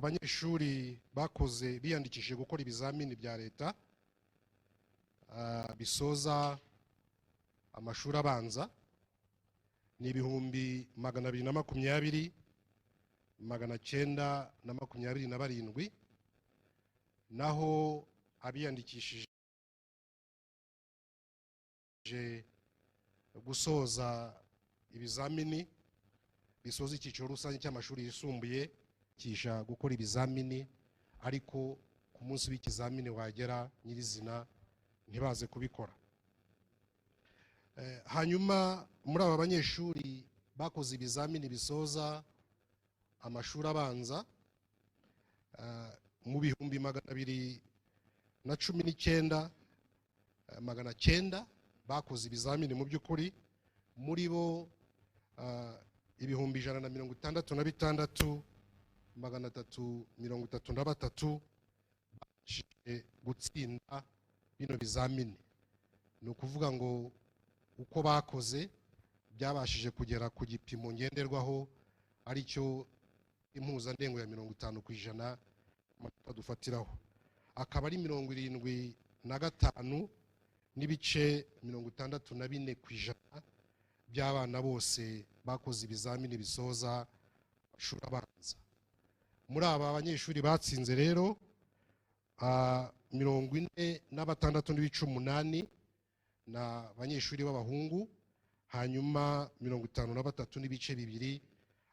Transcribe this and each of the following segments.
abanyeshuri bakoze biyandikishije gukora ibizamini bya leta bisoza amashuri abanza ni 220,927, naho abiyandikishije gusoza ibizamini bisoza icyiciro rusange cy'amashuri yisumbuye kisha gukora ibizamini, ariko ku munsi w'ikizamini wagera nyirizina ntibaze kubikora. Hanyuma muri aba banyeshuri bakoze ibizamini bisoza amashuri abanza mu 219,900 bakoze ibizamini mu by'ukuri, muri bo 166,333 babashije gutsinda bino bizamini. Ni ukuvuga ngo uko bakoze byabashije kugera ku gipimo ngenderwaho ari cyo impuzandengo ya 50% amanota dufatiraho, akaba ari 75.64% by'abana bose bakoze ibizamini bisoza amashuri abanza. Muri aba banyeshuri batsinze rero 46.8% na abanyeshuri b'abahungu, hanyuma 53.2%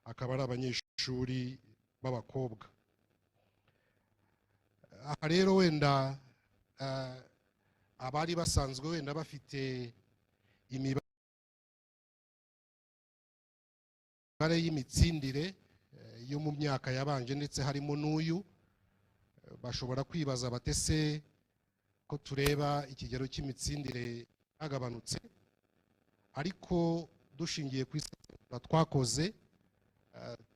akaba ari abanyeshuri b'abakobwa. Aha rero wenda abari basanzwe wenda bafite imibare y'imitsindire yo mu myaka yabanje ndetse harimo n'uyu, bashobora kwibaza batese ko tureba ikigero cy'imitsindire agabanutse, ariko dushingiye ku isesengura twakoze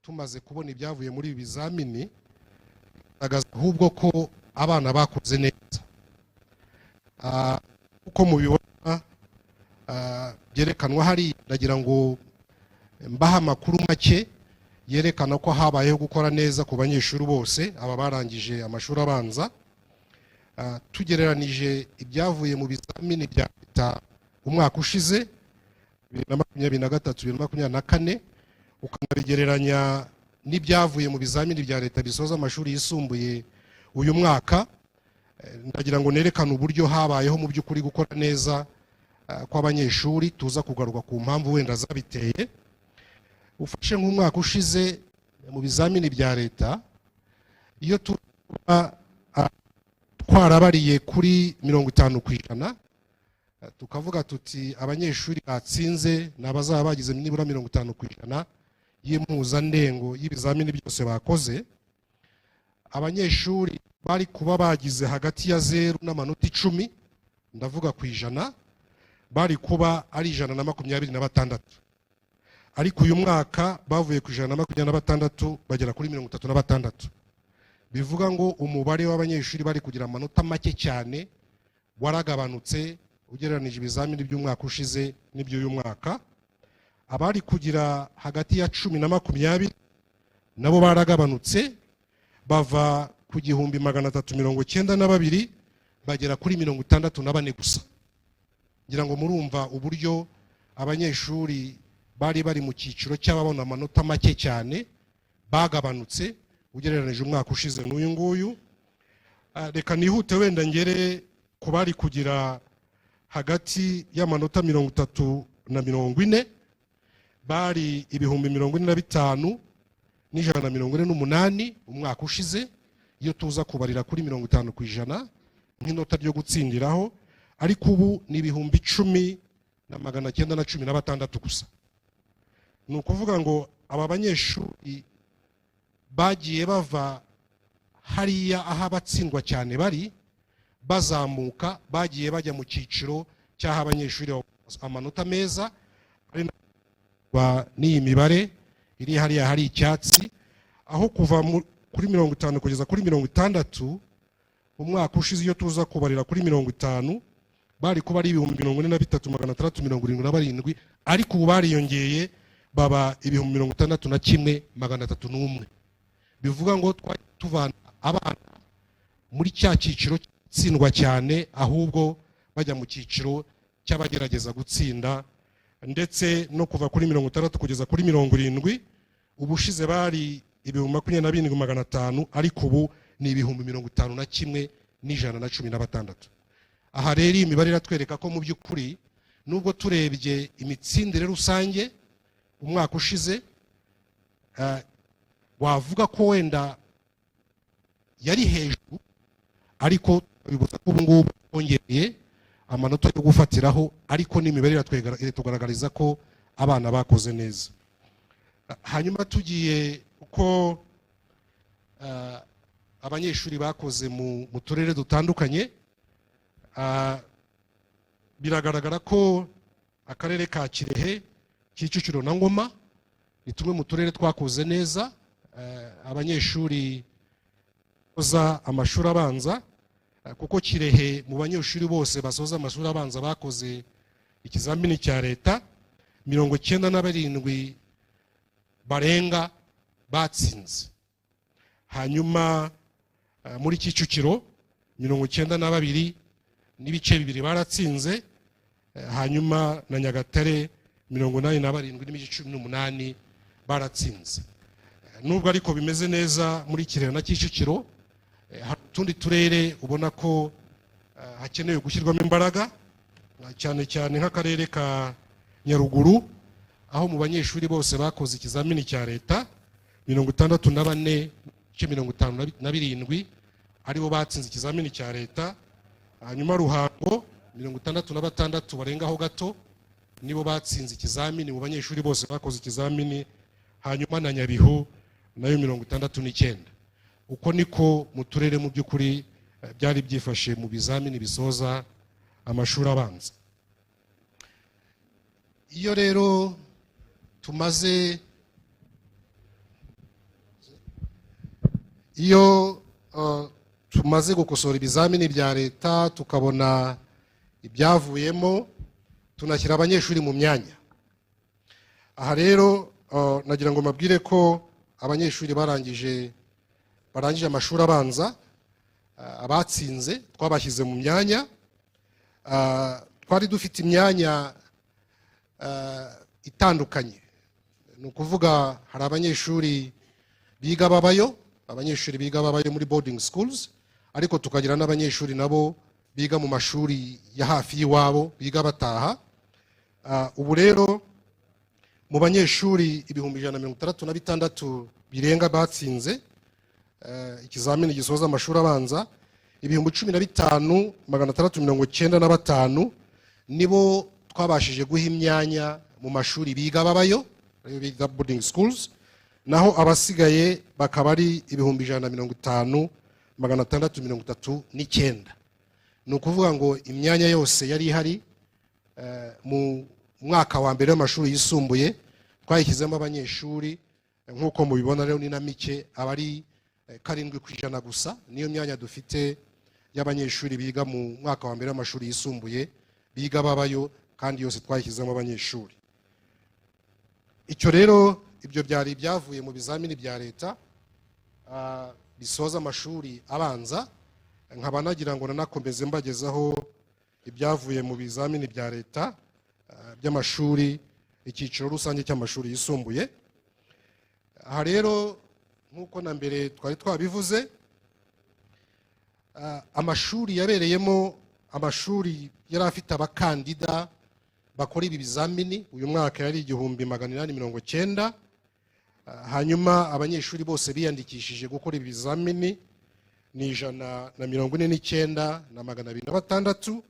tumaze kubona ibyavuye muri ibi bizamini, ahubwo ko abana bakoze neza. Uko mubibona byerekanwa hari, ndagira ngo mbaha amakuru make yerekana ko habayeho gukora neza ku banyeshuri bose aba barangije amashuri abanza. Tugereranije ibyavuye mu bizamini bya leta umwaka ushize 2023-2024 ukanabigereranya n'ibyavuye mu bizamini bya leta bisoza amashuri yisumbuye uyu mwaka, ndagira ngo nerekane uburyo habayeho mu by'ukuri gukora neza kw'abanyeshuri. Tuza kugaruka ku mpamvu wenda zabiteye. Ufashe nk'umwaka ushize mu bizamini bya leta, iyo twarabariye kuri 50%, tukavuga tuti abanyeshuri batsinze n'abazaba bagize nibura 50% y'impuzandengo y'ibizamini byose bakoze, abanyeshuri bari kuba bagize hagati ya 0 n'amanota 10, ndavuga ku ijana, bari kuba ari 126. Ariko uyu mwaka bavuye ku 126 bagera kuri 36. Bivuga ngo umubare w'abanyeshuri bari kugira amanota make cyane waragabanutse ugereranije ibizamini by'umwaka ushize n'iby'uyu mwaka. Abari kugira hagati ya 10 na 20 nabo baragabanutse bava ku 1,392 bagera kuri 64 gusa. Ngira ngo murumva uburyo abanyeshuri bari bari mu cyiciro cy'ababona amanota make cyane bagabanutse ugereranije umwaka ushize n'uyu nguyu. Reka nihute wenda ngere ku bari kugira hagati y'amanota 30 na 40, bari 45,148 umwaka ushize, iyo tuza kubarira kuri 50% nk'inota ryo gutsindiraho, ariko ubu ni 10,916 gusa. Ni ukuvuga ngo aba banyeshuri bagiye bava hariya aho abatsindwa cyane bari bazamuka, bagiye bajya mu cyiciro cy'aho abanyeshuri amanota meza, n'iyi mibare iri hariya hari icyatsi, aho kuva kuri 50 kugeza kuri 60 umwaka ushize iyo tuza kubarira kuri 50 bari kuba ari 43,677, ariko ubu bariyongeye baba 61,301. Bivuga ngo tuvana abana muri cya cyiciro tsindwa cyane ahubwo bajya mu cyiciro cy'abagerageza gutsinda, ndetse no kuva kuri 60 kugeza kuri 70. Ubushize bari 27,500 ariko ubu ni 51,116. Aha rero imibare iratwereka ko mu by'ukuri nubwo turebye imitsindire rusange umwaka ushize wavuga ko wenda yari hejuru, ariko bibuza ko ubu ngubu bongereye amanota yo gufatiraho, ariko n'imibare iratugaragariza ko abana bakoze neza. Hanyuma tugiye uko abanyeshuri bakoze mu turere dutandukanye, biragaragara ko akarere ka Kirehe, Kicukiro na Ngoma ni tumwe mu turere twakoze neza. Abanyeshuri basoza amashuri abanza, kuko Kirehe mu banyeshuri bose basoza amashuri abanza bakoze ikizamini cya leta 97 barenga batsinze. Hanyuma muri Kicukiro 92 n'ibice 2 baratsinze, hanyuma na Nyagatare 87 n'ibice 18 baratsinze. Nubwo ariko bimeze neza muri Kirehe na Kicukiro, hari utundi turere ubona ko hakenewe gushyirwamo imbaraga, cyane cyane nk'akarere ka Nyaruguru, aho mu banyeshuri bose bakoze ikizamini cya leta 64,57 aribo batsinze ikizamini cya leta. Hanyuma Ruhango 66 barengaho gato nibo batsinze ikizamini mu banyeshuri bose bakoze ikizamini. Hanyuma na Nyabihu nayo 69. Uko niko mu turere mu by'ukuri byari byifashe mu bizamini bisoza amashuri abanza. Iyo rero tumaze gukosora ibizamini bya leta tukabona ibyavuyemo, tunashyira abanyeshuri mu myanya. Aha rero nagira ngo mabwire ko abanyeshuri barangije amashuri abanza, abatsinze twabashyize mu myanya. Twari dufite imyanya itandukanye, ni ukuvuga hari abanyeshuri biga babayo muri boarding schools, ariko tukagira n'abanyeshuri nabo biga mu mashuri ya hafi y'iwabo biga bataha. Ubu rero mu banyeshuri 166 birenga batsinze ikizamini gisoza amashuri abanza, 15,695 nibo twabashije guha imyanya mu mashuri biga babayo, biga boarding schools, naho abasigaye bakaba ari 150,639. Ni ukuvuga ngo imyanya yose yari ihari mu mwaka wa mbere w'amashuri yisumbuye twayishyizemo abanyeshuri. Nk'uko mubibona rero ni na mike, abari 7% gusa niyo myanya dufite y'abanyeshuri biga mu mwaka wa mbere w'amashuri yisumbuye biga babayo, kandi yose twayishyizemo abanyeshuri. Icyo rero ibyo byari byavuye mu bizamini bya leta bisoza amashuri abanza. Nkaba nagira ngo nanakomeze mbagezaho ibyavuye mu bizamini bya leta by'amashuri icyiciro rusange cy'amashuri yisumbuye. Aha rero nk'uko na mbere twari twabivuze, amashuri yabereyemo, amashuri yari afite abakandida bakora ibi bizamini uyu mwaka yari 1,890. Hanyuma abanyeshuri bose biyandikishije gukora ibi bizamini ni 149,206.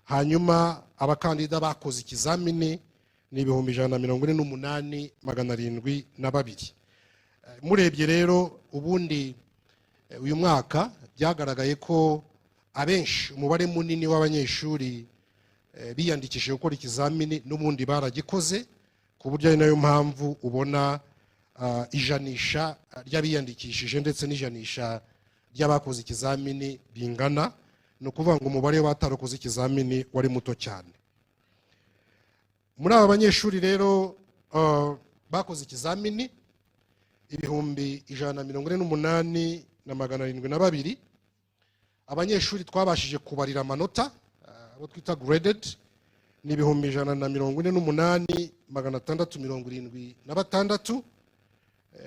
Hanyuma abakandida bakoze ikizamini ni 148,702. Murebye rero ubundi uyu mwaka byagaragaye ko abenshi, umubare munini w'abanyeshuri biyandikishije gukora ikizamini n'ubundi baragikoze, ku buryo ari nayo mpamvu ubona ijanisha ry'abiyandikishije ndetse n'ijanisha ry'abakoze ikizamini bingana. Ni ukuvuga ngo umubare w'abatarokoze ikizamini wari muto cyane. Muri aba banyeshuri rero bakoze ikizamini 148,702 na magana arindwi na babiri. Abanyeshuri twabashije kubarira amanota abo twita graded ni 148,676.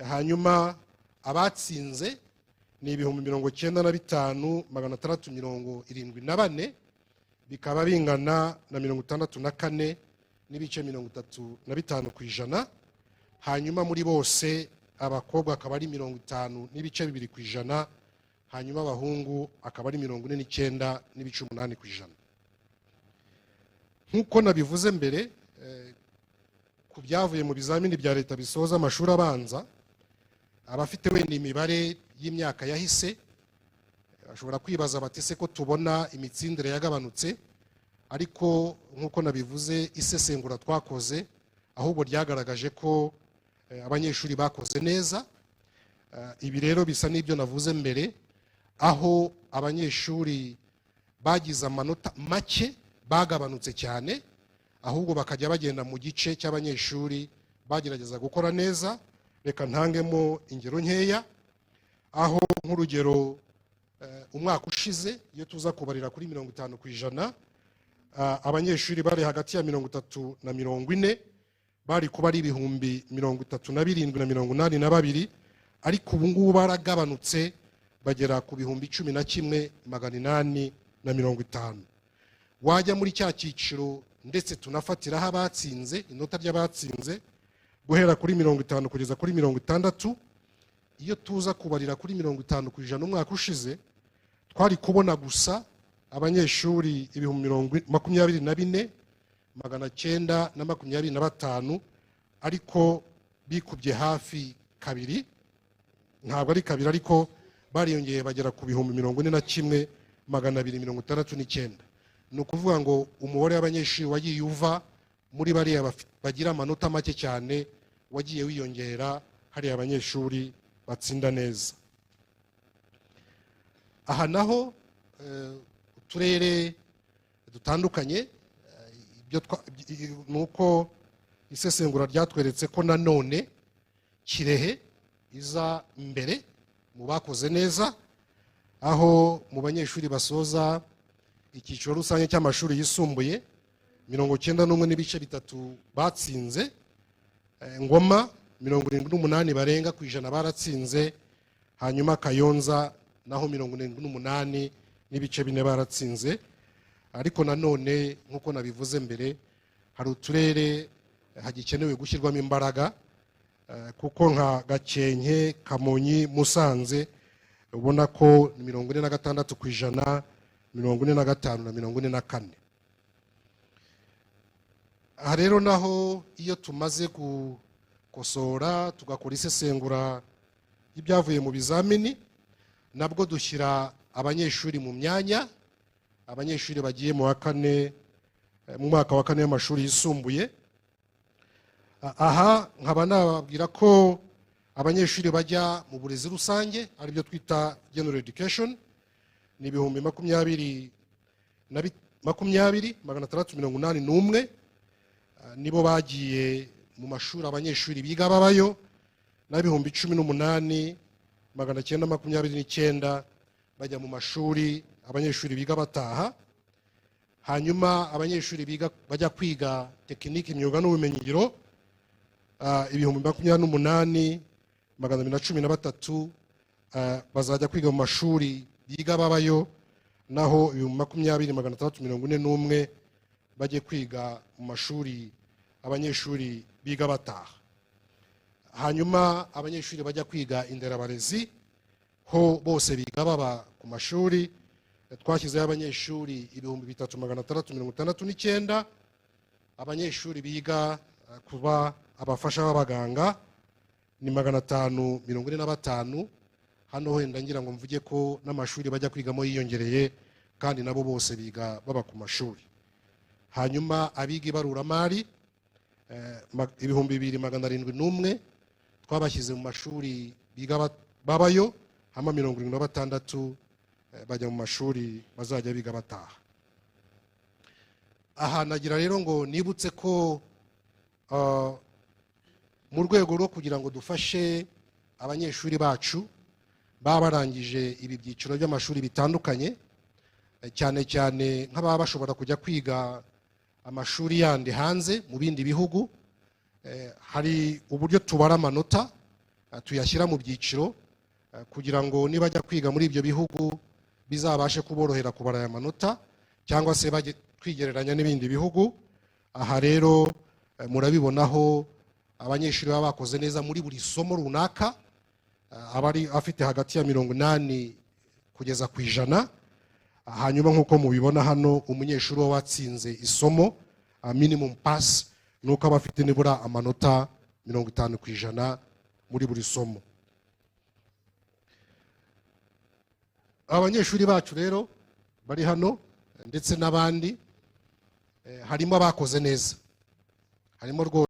Hanyuma abatsinze ni 95,674, bikaba bingana na 64.35%. Hanyuma muri bose abakobwa akaba ari 50.2%, hanyuma abahungu akaba ari 49.8%. Nkuko nabivuze mbere, ku byavuye mu bizamini bya leta bisoza amashuri abanza, abafite wenda imibare y'imyaka yahise ashobora kwibaza batese ko tubona imitsindire yagabanutse, ariko nkuko nabivuze isesengura twakoze ahubwo ryagaragaje ko abanyeshuri bakoze neza. Ibi rero bisa n'ibyo navuze mbere, aho abanyeshuri bagize amanota make bagabanutse cyane, ahubwo bakajya bagenda mu gice cy'abanyeshuri bagerageza gukora neza. Reka ntangemo ingero nkeya, aho nk'urugero umwaka ushize iyo tuza kubarira kuri 50%, abanyeshuri bari hagati ya 30 na 40 bari kuba ari 37,082, ariko ubu ngubu baragabanutse bagera ku 11,850. Wajya muri cya cyiciro ndetse tunafatiraho abatsinze, inota ry'abatsinze guhera kuri 50 kugeza kuri 60. Iyo tuza kubarira kuri 50% umwaka ushize, twari kubona gusa abanyeshuri 24,925, ariko bikubye hafi kabiri, ntabwo ari kabiri ariko bariyongeye bagera ku 41,269. Ni ukuvuga ngo umubare w'abanyeshuri wagiye uva muri bariya bagira amanota make cyane wagiye wiyongera hariya abanyeshuri batsinda neza. Aha naho uturere dutandukanye, nuko isesengura ryatweretse ko nanone Kirehe iza imbere mu bakoze neza, aho mu banyeshuri basoza icyiciro rusange cy'amashuri yisumbuye 91.3% batsinze, Ngoma 78 barenga ku ijana baratsinze, hanyuma Kayonza naho 78.4% baratsinze. Ariko nanone nkuko nabivuze mbere, hari uturere hagikenewe gushyirwamo imbaraga, kuko nka Gakenke, Kamonyi, Musanze ubona ko 46%, 45 na 44. Aha rero naho iyo tumaze gukosora tugakora isesengura y'ibyavuye mu bizamini, nabwo dushyira abanyeshuri mu myanya. Abanyeshuri bagiye mu mwaka wa 4 y'amashuri yisumbuye. Aha nkaba nababwira ko abanyeshuri bajya mu burezi rusange aribyo twita general education ni 20,681, nibo bagiye mu mashuri abanyeshuri biga babayo, na 18,929 bajya mu mashuri abanyeshuri biga bataha. Hanyuma abanyeshuri bajya kwiga tekiniki, imyuga n'ubumenyingiro 28,213 bazajya kwiga mu mashuri biga babayo, naho 20,641 bajye kwiga mu mashuri abanyeshuri biga bataha. Hanyuma abanyeshuri bajya kwiga inderabarezi ho bose biga baba ku mashuri, twashyizeho abanyeshuri 3,669. Abanyeshuri biga kuba abafasha b'abaganga ni 545. Hano wenda ngira ngo mvuge ko n'amashuri bajya kwigamo yiyongereye, kandi nabo bose biga baba ku mashuri. Hanyuma abiga ibaruramari 2,701 twabashyize mu mashuri biga babayo, hama 76 bajya mu mashuri bazajya biga bataha. Aha nagira rero ngo nibutse ko mu rwego rwo kugira ngo dufashe abanyeshuri bacu baba barangije ibi byiciro by'amashuri bitandukanye, cyane cyane nk'ababa bashobora kujya kwiga amashuri yandi hanze mu bindi bihugu. Hari uburyo tubara amanota tuyashyira mu byiciro kugira ngo nibajya kwiga muri ibyo bihugu bizabashe kuborohera kubara aya manota, cyangwa se bajye kwigereranya n'ibindi bihugu. Aha rero murabibonaho abanyeshuri baba bakoze neza muri buri somo runaka, abari afite hagati ya 80 kugeza ku 100. Hanyuma nk'uko mubibona hano, umunyeshuri wa watsinze isomo minimum pass nuko aba afite nibura amanota 50 ku 100 muri buri somo. Abanyeshuri bacu rero bari hano ndetse n'abandi, harimo abakoze neza, harimo rwose